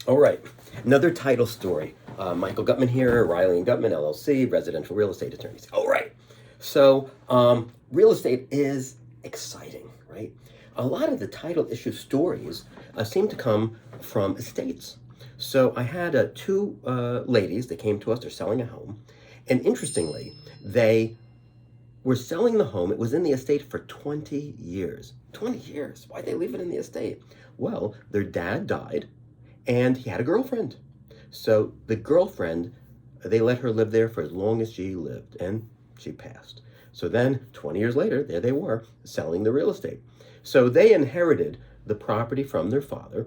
All right, another title story. Michael Gutman here, Riley and Gutman, LLC, residential real estate attorneys. All right, so real estate is exciting, right? A lot of the title issue stories seem to come from estates. So I had two ladies that came to us, they're selling a home, and interestingly, they were selling the home. It was in the estate for 20 years. 20 years. Why'd they leave it in the estate? Well, their dad died and he had a girlfriend. So the girlfriend, they let her live there for as long as she lived, and she passed. So then 20 years later, there they were selling the real estate. So they inherited the property from their father,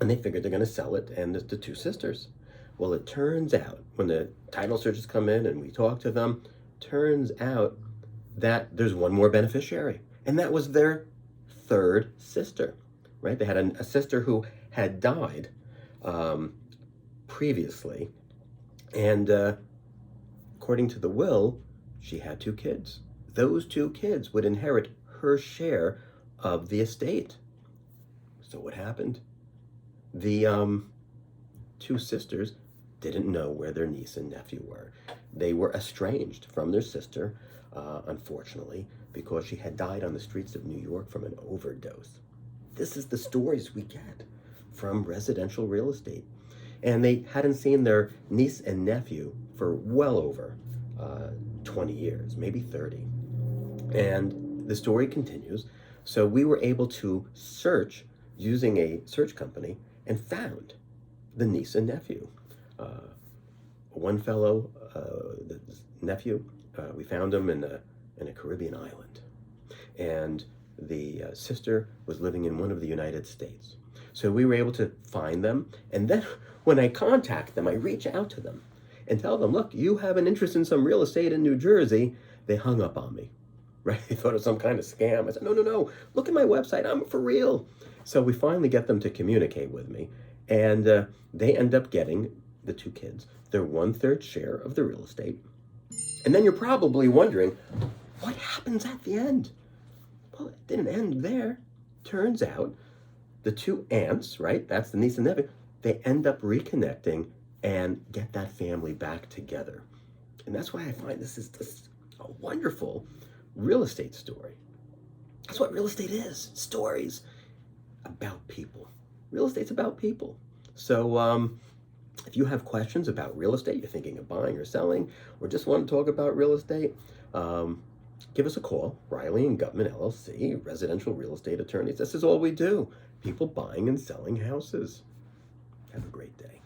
and they figured they're going to sell it, and the two sisters. Well, it turns out when the title searchers come in and we talk to them, turns out that there's one more beneficiary, and that was their third sister, right? They had a sister who had died previously, and according to the will, she had two kids. Those two kids would inherit her share of the estate. So what happened? The two sisters didn't know where their niece and nephew were. They were estranged from their sister, unfortunately, because she had died on the streets of New York from an overdose. This is the stories we get from residential real estate. And they hadn't seen their niece and nephew for well over 20 years, maybe 30. And the story continues. So we were able to search using a search company and found the niece and nephew. One fellow, the nephew, we found him in a Caribbean island. And the sister was living in one of the United States. So we were able to find them. And then when I contact them, I reach out to them and tell them, look, you have an interest in some real estate in New Jersey. They hung up on me, right? They thought it was some kind of scam. I said, no, look at my website. I'm for real. So we finally get them to communicate with me. And they end up getting, the two kids, their 1/3 share of the real estate. And then you're probably wondering, what happens at the end? Well, it didn't end there. Turns out the two aunts, right? That's the niece and nephew. They end up reconnecting and get that family back together. And that's why I find this is just a wonderful real estate story. That's what real estate is. Stories about people. Real estate's about people. So if you have questions about real estate, you're thinking of buying or selling, or just want to talk about real estate, give us a call. Riley and Gutman, LLC, residential real estate attorneys. This is all we do. People buying and selling houses. Have a great day.